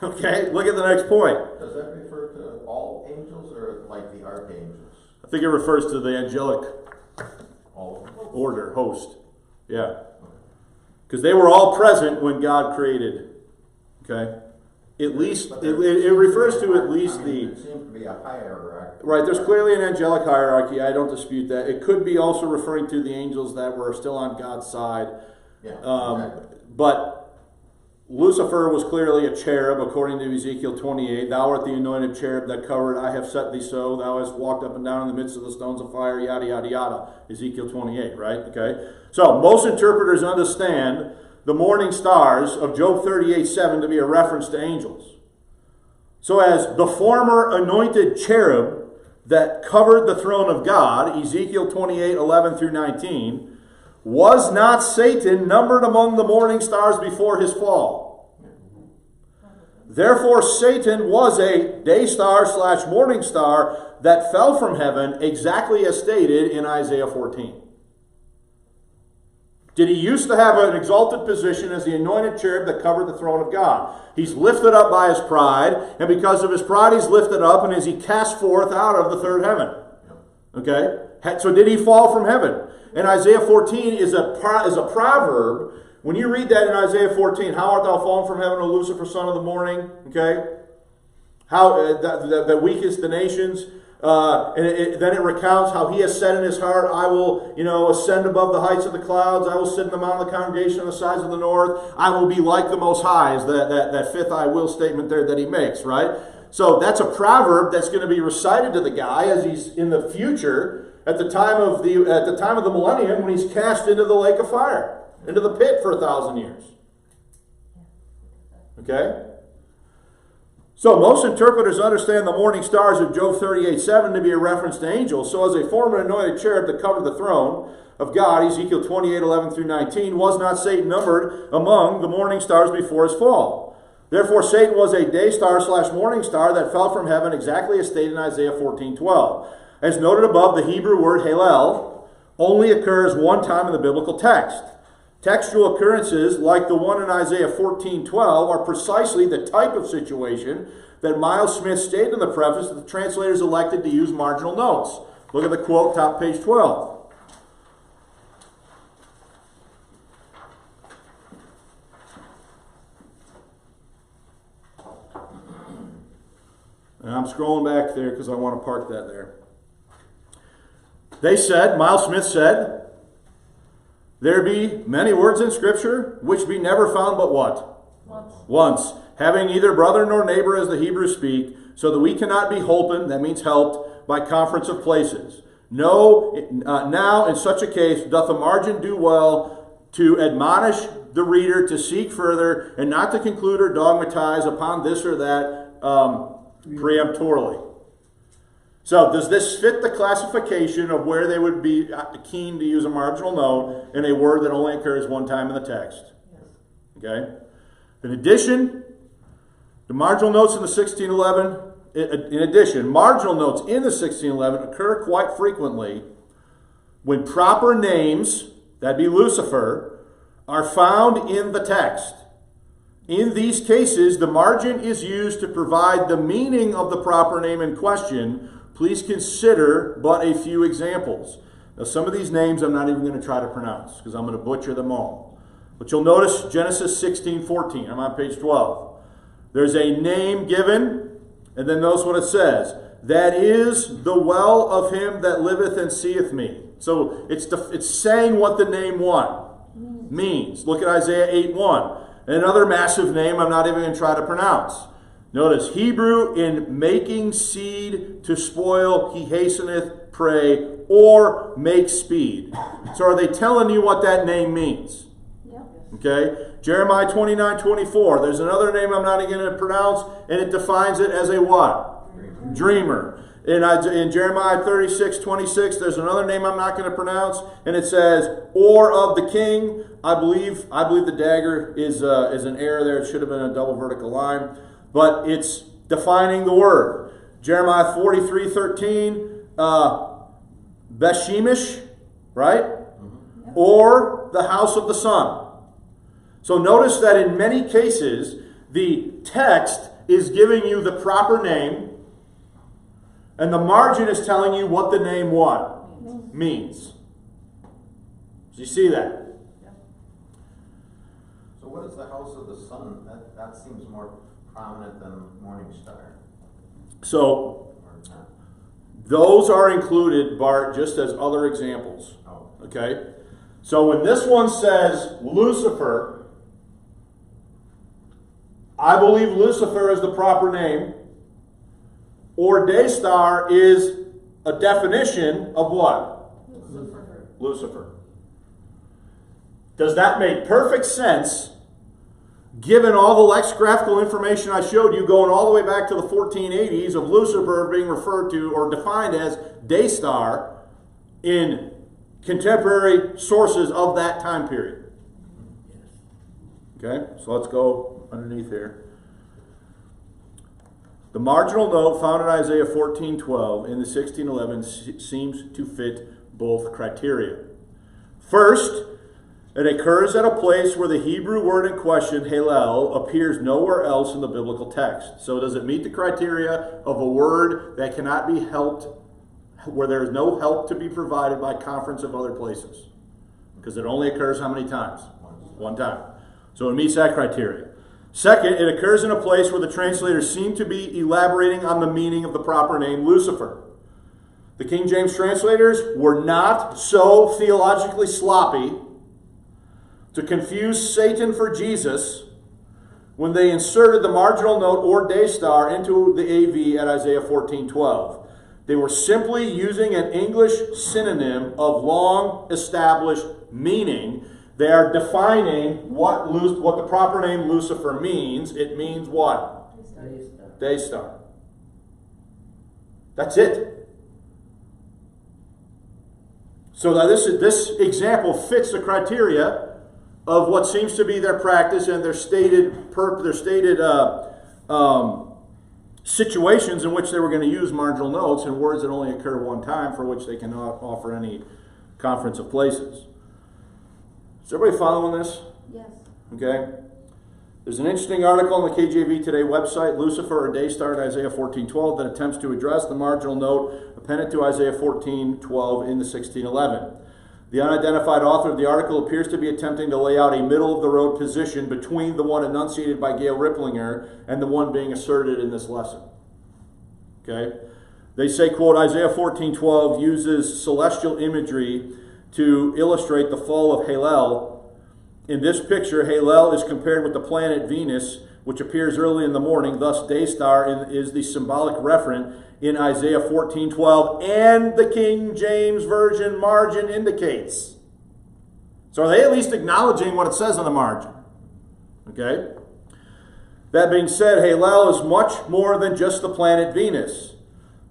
Speaker 1: Okay, look at the next point.
Speaker 2: Does that refer to all angels or like the archangels?
Speaker 1: I think it refers to the angelic
Speaker 2: All of them?
Speaker 1: order, host. Yeah. Because they were all present when God created. Okay? At least, it refers to at least
Speaker 2: There seems to be a hierarchy.
Speaker 1: Right, there's clearly an angelic hierarchy. I don't dispute that. It could be also referring to the angels that were still on God's side.
Speaker 2: Yeah, exactly.
Speaker 1: But Lucifer was clearly a cherub, according to Ezekiel 28. Thou art the anointed cherub that covered, I have set thee so. Thou hast walked up and down in the midst of the stones of fire, yada, yada, yada. Ezekiel 28, right? Okay. So, most interpreters understand the morning stars of Job 38:7 to be a reference to angels. So as the former anointed cherub that covered the throne of God, Ezekiel 28:11 through 19, was not Satan numbered among the morning stars before his fall? Therefore Satan was a day star / morning star that fell from heaven, exactly as stated in Isaiah 14. Did he used to have an exalted position as the anointed cherub that covered the throne of God? He's lifted up by his pride, and because of his pride he's lifted up, and as he cast forth out of the third heaven. Okay? So did he fall from heaven? And Isaiah 14 is a proverb. When you read that in Isaiah 14, how art thou fallen from heaven, O Lucifer, son of the morning? Okay? How the weakest the nations. Then it recounts how he has said in his heart, I will, ascend above the heights of the clouds. I will sit in the mount of the congregation on the sides of the north. I will be like the Most High, is that fifth I will statement there that he makes, right? So that's a proverb that's going to be recited to the guy as he's in the future at the time of the millennium when he's cast into the lake of fire, into the pit for 1,000 years. Okay? So most interpreters understand the morning stars of Job 38:7 to be a reference to angels. So as a former anointed cherub that covered the throne of God, Ezekiel 28:11 through 19, was not Satan numbered among the morning stars before his fall? Therefore Satan was a day star / morning star that fell from heaven, exactly as stated in Isaiah 14:12. As noted above, the Hebrew word Halel only occurs one time in the biblical text. Textual occurrences like the one in Isaiah 14:12 are precisely the type of situation that Miles Smith stated in the preface that the translators elected to use marginal notes. Look at the quote, top page 12. And I'm scrolling back there because I want to park that there. They said, Miles Smith said, there be many words in Scripture which be never found but what? Once. Having neither brother nor neighbor as the Hebrews speak, so that we cannot be holpen, that means helped, by conference of places. No, now in such a case doth a margin do well to admonish the reader to seek further and not to conclude or dogmatize upon this or that preemptorily. So does this fit the classification of where they would be keen to use a marginal note in a word that only occurs one time in the text? Yes. Okay? In addition, the marginal notes in the 1611, marginal notes in the 1611 occur quite frequently when proper names, that'd be Lucifer, are found in the text. In these cases, the margin is used to provide the meaning of the proper name in question. Please consider but a few examples. Now, some of these names I'm not even going to try to pronounce because I'm going to butcher them all. But you'll notice Genesis 16:14. I'm on page 12. There's a name given, and then notice what it says. That is the well of him that liveth and seeth me. So it's saying what the name what means. Look at Isaiah 8:1. Another massive name I'm not even going to try to pronounce. Notice, Hebrew, in making seed to spoil, he hasteneth, pray, or make speed. So are they telling you what that name means?
Speaker 3: Yep.
Speaker 1: Okay? Jeremiah 29:24. There's another name I'm not going to pronounce, and it defines it as a what? Dreamer. In Jeremiah 36:26, there's another name I'm not going to pronounce, and it says, or of the king. I believe the dagger is an error there. It should have been a double vertical line, but it's defining the word. Jeremiah 43:13, Beshemish, right? Or the house of the sun. So notice that in many cases, the text is giving you the proper name, and the margin is telling you what the name what means. Do you see that?
Speaker 2: Yeah. So what is the house of the sun? That seems more prominent than morning star.
Speaker 1: So those are included, Bart, just as other examples.
Speaker 2: Oh.
Speaker 1: Okay? So when this one says Lucifer, I believe Lucifer is the proper name. Or day star is a definition of what?
Speaker 3: Lucifer.
Speaker 1: Lucifer. Does that make perfect sense given all the lexicographical information I showed you going all the way back to the 1480s of Lucifer being referred to or defined as day star in contemporary sources of that time period? Okay, so let's go underneath here. The marginal note found in Isaiah 14:12 in the 1611 seems to fit both criteria. First, it occurs at a place where the Hebrew word in question, Hallel, appears nowhere else in the biblical text. So does it meet the criteria of a word that cannot be helped, where there is no help to be provided by conference of other places? Because it only occurs how many times? One time. So it meets that criteria. Second, it occurs in a place where the translators seem to be elaborating on the meaning of the proper name Lucifer. The King James translators were not so theologically sloppy to confuse Satan for Jesus when they inserted the marginal note or day star into the AV at Isaiah 14:12. They were simply using an English synonym of long established meaning. They are defining what the proper name Lucifer means. It means what? Day star. That's it. So now this example fits the criteria of what seems to be their practice and their stated situations in which they were going to use marginal notes and words that only occur one time, for which they cannot offer any conference of places. Is everybody following this?
Speaker 3: Yes.
Speaker 1: Okay. There's an interesting article on the KJV Today website, Lucifer or Day Star in Isaiah 14:12, that attempts to address the marginal note appended to Isaiah 14:12 in the 1611. The unidentified author of the article appears to be attempting to lay out a middle-of-the-road position between the one enunciated by Gail Riplinger and the one being asserted in this lesson. Okay? They say, quote, Isaiah 14:12 uses celestial imagery to illustrate the fall of Hallel. In this picture, Hallel is compared with the planet Venus, which appears early in the morning. Thus, day star is the symbolic referent in Isaiah 14:12, and the King James Version margin indicates. So are they at least acknowledging what it says on the margin? Okay? That being said, Hallel is much more than just the planet Venus.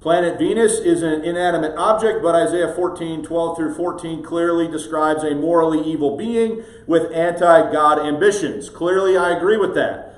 Speaker 1: Planet Venus is an inanimate object, but Isaiah 14:12 through 14 clearly describes a morally evil being with anti-God ambitions. Clearly, I agree with that.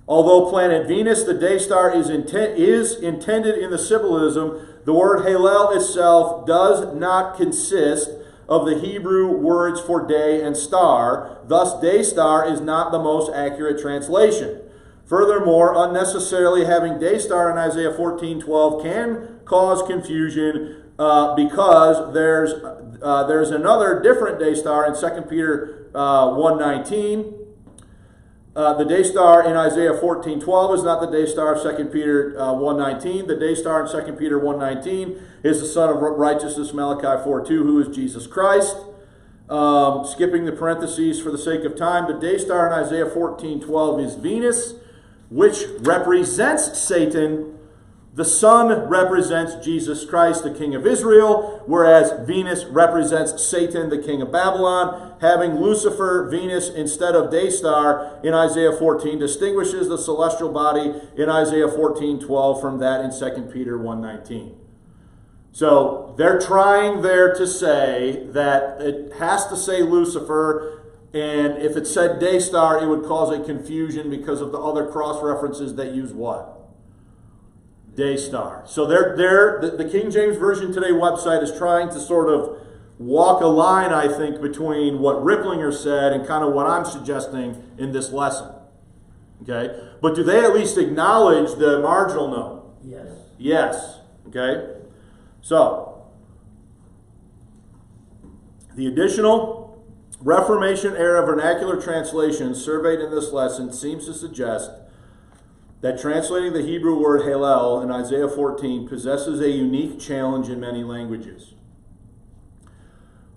Speaker 1: Although planet Venus, the day star, is intended in the symbolism, the word Hallel itself does not consist of the Hebrew words for day and star. Thus, day star is not the most accurate translation. Furthermore, unnecessarily having day star in Isaiah 14:12 can cause confusion because there's another different day star in 2 Peter 1:19. The day star in Isaiah 14:12 is not the day star of 2 Peter 1:19. The day star in 2 Peter 1:19 is the Son of Righteousness, Malachi 4:2, who is Jesus Christ. Skipping the parentheses for the sake of time, the day star in Isaiah 14:12 is Venus, which represents Satan, The sun represents Jesus Christ, the King of Israel, whereas Venus represents Satan, the king of Babylon. Having Lucifer, Venus, instead of day star in Isaiah 14 distinguishes the celestial body in Isaiah 14:12 from that in 2 Peter 1:19. So they're trying there to say that it has to say Lucifer, and if it said day star, it would cause a confusion because of the other cross references that use what? Day star. So the King James Version Today website is trying to sort of walk a line, I think, between what Riplinger said and kind of what I'm suggesting in this lesson. Okay? But do they at least acknowledge the marginal note?
Speaker 3: Yes.
Speaker 1: Yes. Okay? So, the additional Reformation era vernacular translation surveyed in this lesson seems to suggest that translating the Hebrew word Hallel in Isaiah 14 possesses a unique challenge in many languages.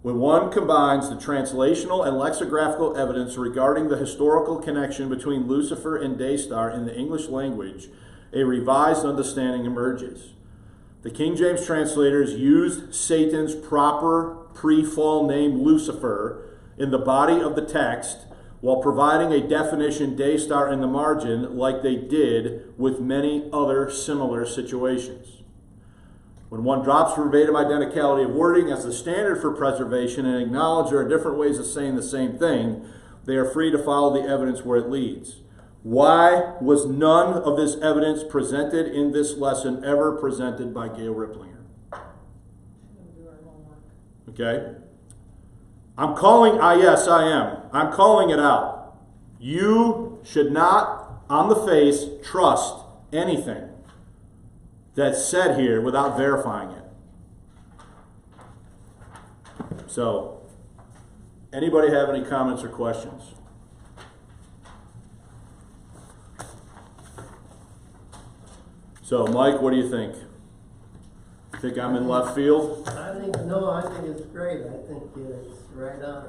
Speaker 1: When one combines the translational and lexicographical evidence regarding the historical connection between Lucifer and Daystar in the English language, a revised understanding emerges. The King James translators used Satan's proper pre-fall name Lucifer in the body of the text while providing a definition Daystar in the margin like they did with many other similar situations. When one drops verbatim identicality of wording as the standard for preservation and acknowledge there are different ways of saying the same thing, they are free to follow the evidence where it leads. Why was none of this evidence presented in this lesson ever presented by Gail Riplinger? Okay? I'm calling, yes, I am. I'm calling it out. You should not, on the face, trust anything that's said here without verifying it. So, anybody have any comments or questions? So, Mike, what do you think? Think I'm in left field?
Speaker 3: I think it's great. I think it's right on.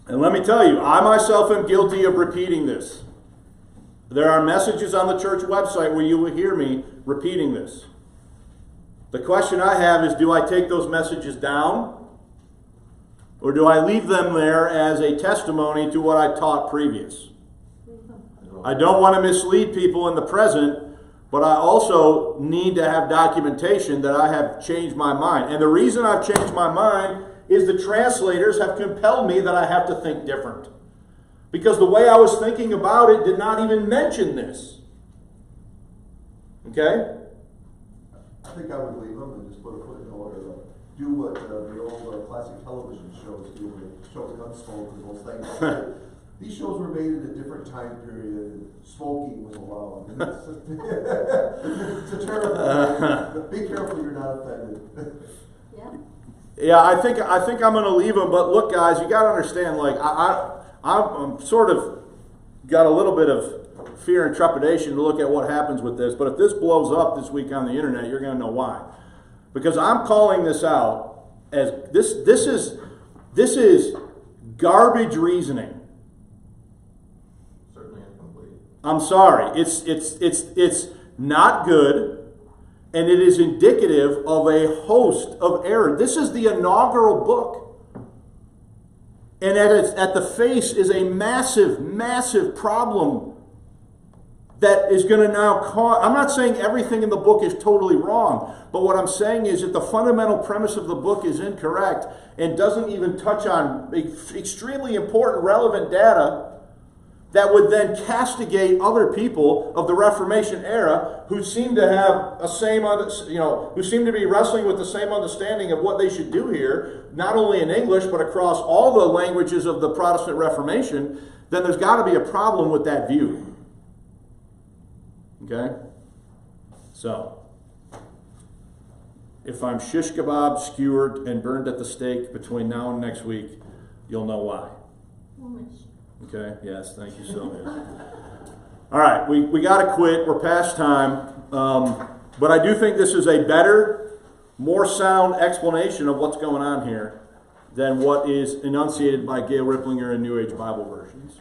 Speaker 1: And let me tell you, I myself am guilty of repeating this. There are messages on the church website where you will hear me repeating this. The question I have is, do I take those messages down? Or do I leave them there as a testimony to what I taught previous? I don't want to mislead people in the present, but I also need to have documentation that I have changed my mind. And the reason I've changed my mind is the translators have compelled me that I have to think different. Because the way I was thinking about it did not even mention this. Okay?
Speaker 4: I think I would leave them and just put a footnote or do what the old classic television shows do, where they show Gunsmoke and those things. These shows were made in a different time period, and smoking was allowed. It's a terrible thing. Be careful you're not offended.
Speaker 1: Yeah, I think I'm going to leave them. But look, guys, you got to understand. Like I'm sort of got a little bit of fear and trepidation to look at what happens with this. But if this blows up this week on the internet, you're going to know why. Because I'm calling this out as this is garbage reasoning. I'm sorry. It's not good, and it is indicative of a host of error. This is the inaugural book, and at the face is a massive, massive problem that is going to now cause. I'm not saying everything in the book is totally wrong, but what I'm saying is that the fundamental premise of the book is incorrect and doesn't even touch on extremely important, relevant data that would then castigate other people of the Reformation era who seem to have who seem to be wrestling with the same understanding of what they should do here, not only in English, but across all the languages of the Protestant Reformation. Then there's got to be a problem with that view. Okay? So, if I'm shish kebab, skewered, and burned at the stake between now and next week, you'll know why. Okay, yes, thank you, Sylvia. All right, we got to quit. We're past time. But I do think this is a better, more sound explanation of what's going on here than what is enunciated by Gail Riplinger in New Age Bible versions.